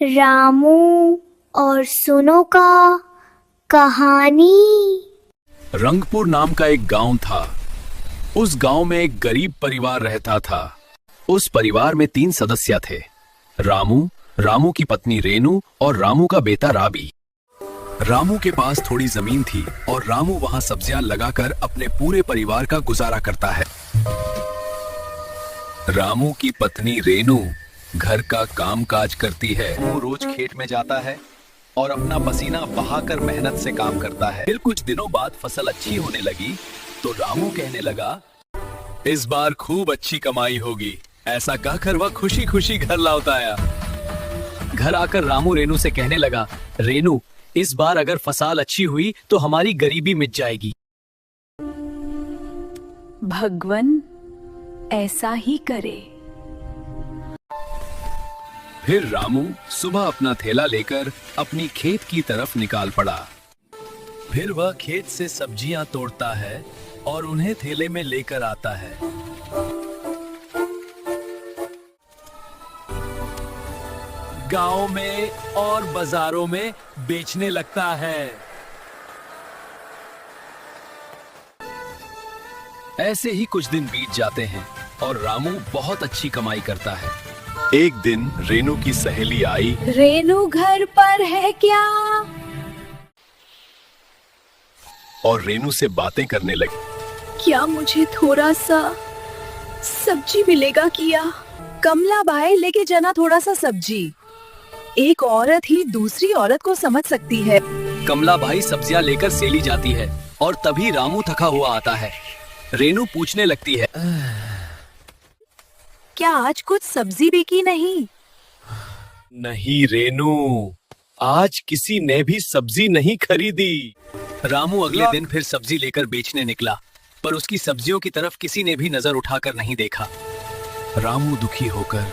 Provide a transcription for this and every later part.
रामू और सुनो का कहानी। रंगपुर नाम का एक गांव था। उस गांव में एक गरीब परिवार रहता था। उस परिवार में 3 सदस्य थे, रामू, रामू की पत्नी रेनू और रामू का बेटा राबी। रामू के पास थोड़ी जमीन थी और रामू वहां सब्जियां लगाकर अपने पूरे परिवार का गुजारा करता है। रामू की पत्नी रेनू घर का काम काज करती है। वो रोज खेत में जाता है और अपना पसीना बहाकर मेहनत से काम करता है। फिर कुछ दिनों बाद फसल अच्छी होने लगी तो रामू कहने लगा, इस बार खूब अच्छी कमाई होगी। ऐसा कहकर वह खुशी खुशी घर लौट आया। घर आकर रामू रेनू से कहने लगा, रेनू, इस बार अगर फसल अच्छी हुई तो हमारी गरीबी मिट जाएगी। भगवान ऐसा ही करे। फिर रामू सुबह अपना थैला लेकर अपनी खेत की तरफ निकाल पड़ा। फिर वह खेत से सब्जियां तोड़ता है और उन्हें थैले में लेकर आता है। गांव में और बाजारों में बेचने लगता है। ऐसे ही कुछ दिन बीत जाते हैं और रामू बहुत अच्छी कमाई करता है। एक दिन रेनू की सहेली आई। रेनू घर पर है क्या? और रेनू से बातें करने लगी। क्या मुझे थोड़ा सा सब्जी मिलेगा क्या? कमला भाई, लेके जाना थोड़ा सा सब्जी। एक औरत ही दूसरी औरत को समझ सकती है। कमला भाई सब्जियां लेकर सेली जाती है और तभी रामू थका हुआ आता है। रेनू पूछने लगती है, क्या आज कुछ सब्जी बिकी नहीं? नहीं रेनू, आज किसी ने भी सब्जी नहीं खरीदी। रामू अगले दिन फिर सब्जी लेकर बेचने निकला, पर उसकी सब्जियों की तरफ किसी ने भी नजर उठाकर नहीं देखा। रामू दुखी होकर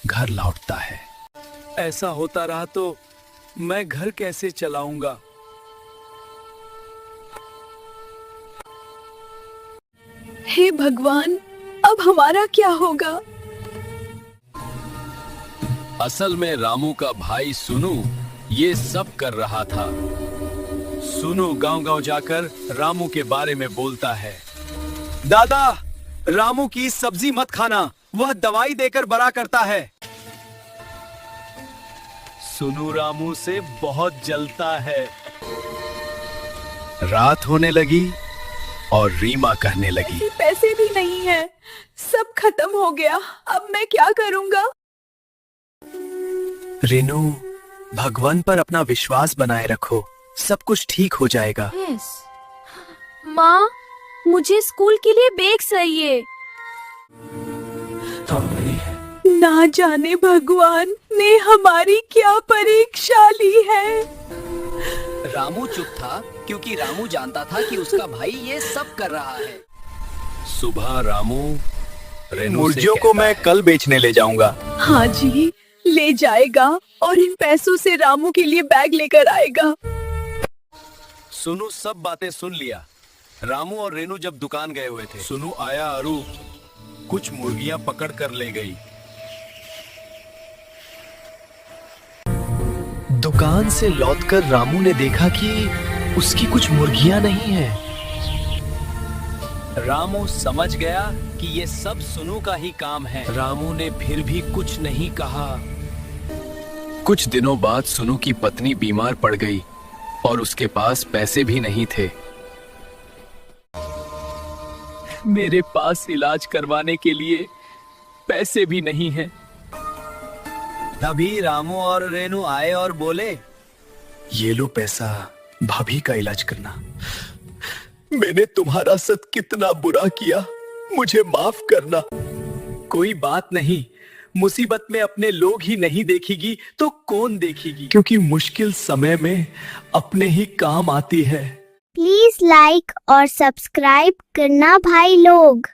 घर लौटता है। ऐसा होता रहा तो मैं घर कैसे चलाऊंगा? हे भगवान, अब हमारा क्या होगा? असल में रामू का भाई सुनू ये सब कर रहा था। सुनू गांव-गांव जाकर रामू के बारे में बोलता है, दादा, रामू की सब्जी मत खाना, वह दवाई देकर बड़ा करता है। सुनू रामू से बहुत जलता है। रात होने लगी और रीमा कहने लगी, पैसे भी नहीं है, सब खत्म हो गया, अब मैं क्या करूंगा? रेनू, भगवान पर अपना विश्वास बनाए रखो, सब कुछ ठीक हो जाएगा। माँ, मुझे स्कूल के लिए बैग चाहिए। ना जाने भगवान ने हमारी क्या परीक्षा ली है। रामू चुप था क्योंकि रामू जानता था कि उसका भाई ये सब कर रहा है। सुबह रामू मुर्गियों को मैं कल बेचने ले जाऊंगा। हाँ जी, ले जाएगा और इन पैसों से रामू के लिए बैग लेकर आएगा। सुनू सब बातें सुन लिया। रामू और रेनू जब दुकान गए हुए थे, सुनू आया और कुछ मुर्गियां पकड़ कर ले गई। दुकान से लौटकर रामू ने देखा कि उसकी कुछ मुर्गियां नहीं है। रामू समझ गया कि ये सब सुनू का ही काम है। रामू ने फिर भी कुछ नहीं कहा। कुछ दिनों बाद सुनू की पत्नी बीमार पड़ गई और उसके पास पैसे भी नहीं थे। मेरे पास इलाज करवाने के लिए पैसे भी नहीं हैं। तभी रामू और रेनू आए और बोले, ये लो पैसा, भाभी का इलाज करना। मैंने तुम्हारा साथ कितना बुरा किया, मुझे माफ करना। कोई बात नहीं, मुसीबत में अपने लोग ही नहीं देखेगी तो कौन देखेगी, क्योंकि मुश्किल समय में अपने ही काम आती है। प्लीज लाइक और सब्सक्राइब करना भाई लोग।